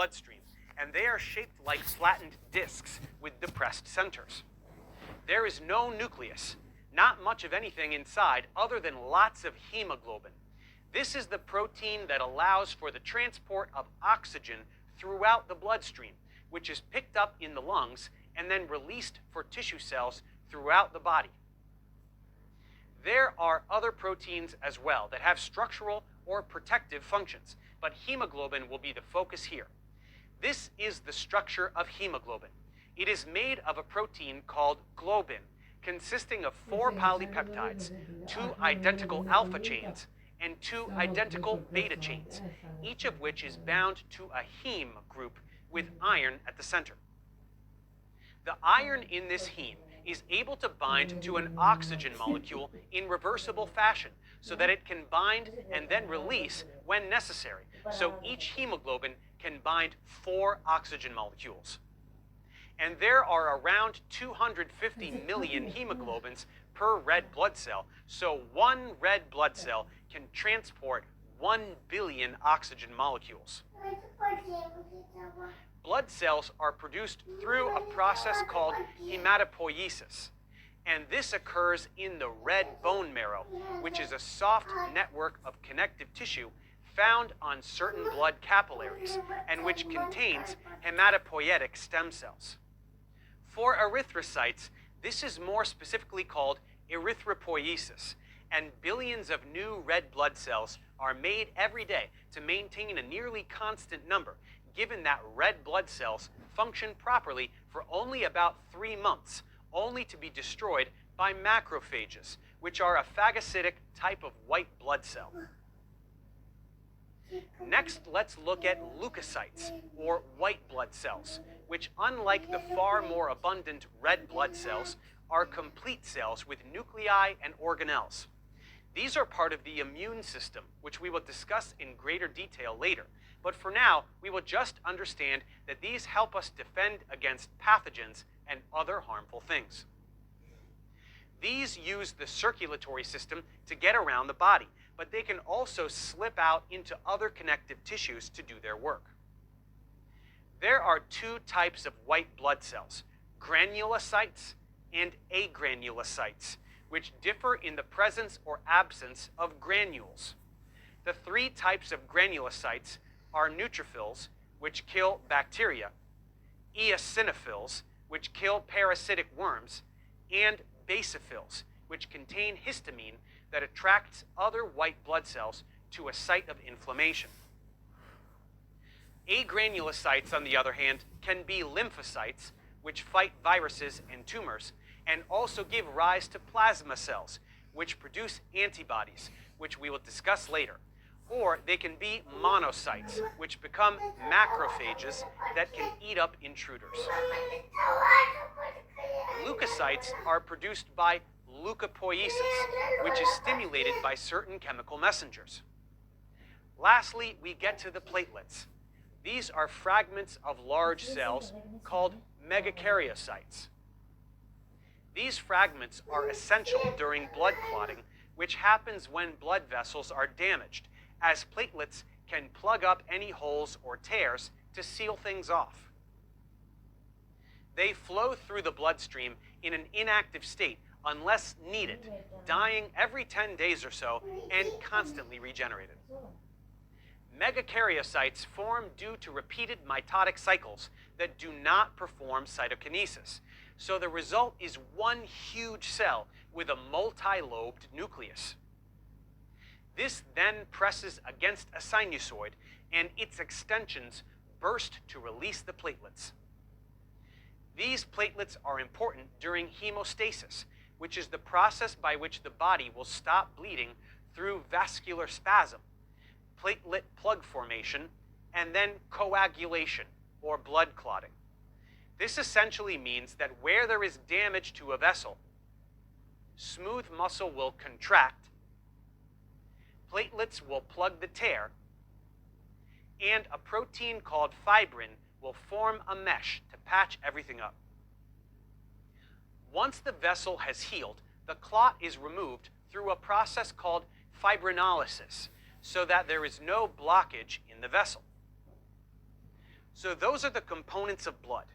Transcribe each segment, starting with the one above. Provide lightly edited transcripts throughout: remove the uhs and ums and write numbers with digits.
bloodstream, and they are shaped like flattened discs with depressed centers. There is no nucleus, not much of anything inside other than lots of hemoglobin. This is the protein that allows for the transport of oxygen throughout the bloodstream, which is picked up in the lungs and then released for tissue cells throughout the body. There are other proteins as well that have structural or protective functions, but hemoglobin will be the focus here. This is the structure of hemoglobin. It is made of a protein called globin, consisting of 4 polypeptides, 2 identical alpha chains, and 2 identical beta chains, each of which is bound to a heme group with iron at the center. The iron in this heme is able to bind to an oxygen molecule in reversible fashion so that it can bind and then release when necessary. So each hemoglobin can bind 4 oxygen molecules. And there are around 250 million hemoglobins per red blood cell, so one red blood cell can transport 1 billion oxygen molecules. Blood cells are produced through a process called hematopoiesis, and this occurs in the red bone marrow, which is a soft network of connective tissue found on certain blood capillaries, and which contains hematopoietic stem cells. For erythrocytes, this is more specifically called erythropoiesis, and billions of new red blood cells are made every day to maintain a nearly constant number, given that red blood cells function properly for only about 3 months, only to be destroyed by macrophages, which are a phagocytic type of white blood cell. Next, let's look at leukocytes, or white blood cells, which, unlike the far more abundant red blood cells, are complete cells with nuclei and organelles. These are part of the immune system, which we will discuss in greater detail later. But for now, we will just understand that these help us defend against pathogens and other harmful things. These use the circulatory system to get around the body, but they can also slip out into other connective tissues to do their work. There are 2 types of white blood cells, granulocytes and agranulocytes, which differ in the presence or absence of granules. The 3 types of granulocytes are neutrophils, which kill bacteria, eosinophils, which kill parasitic worms, and basophils, which contain histamine that attracts other white blood cells to a site of inflammation. Agranulocytes, on the other hand, can be lymphocytes, which fight viruses and tumors, and also give rise to plasma cells, which produce antibodies, which we will discuss later. Or they can be monocytes, which become macrophages that can eat up intruders. Leukocytes are produced by leukopoiesis, which is stimulated by certain chemical messengers. Lastly, we get to the platelets. These are fragments of large cells called megakaryocytes. These fragments are essential during blood clotting, which happens when blood vessels are damaged, as platelets can plug up any holes or tears to seal things off. They flow through the bloodstream in an inactive state unless needed, dying every 10 days or so and constantly regenerated. Megakaryocytes form due to repeated mitotic cycles that do not perform cytokinesis. So the result is one huge cell with a multi-lobed nucleus. This then presses against a sinusoid, and its extensions burst to release the platelets. These platelets are important during hemostasis, which is the process by which the body will stop bleeding through vascular spasm, platelet plug formation, and then coagulation, or blood clotting. This essentially means that where there is damage to a vessel, smooth muscle will contract, platelets will plug the tear, and a protein called fibrin will form a mesh to patch everything up. Once the vessel has healed, the clot is removed through a process called fibrinolysis, so that there is no blockage in the vessel. So those are the components of blood.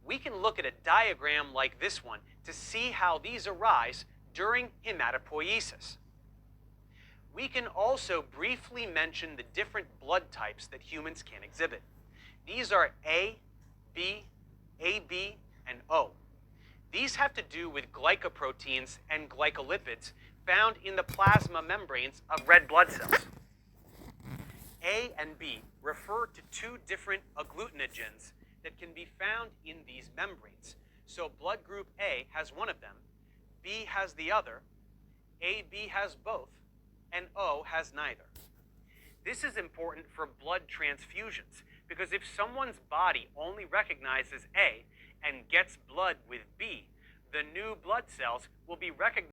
We can look at a diagram like this one to see how these arise during hematopoiesis. We can also briefly mention the different blood types that humans can exhibit. These are A, B, AB, and O. These have to do with glycoproteins and glycolipids found in the plasma membranes of red blood cells. A and B refer to two different agglutinogens that can be found in these membranes. So blood group A has one of them, B has the other, AB has both, and O has neither. This is important for blood transfusions because if someone's body only recognizes A and gets blood with B, the new blood cells will be recognized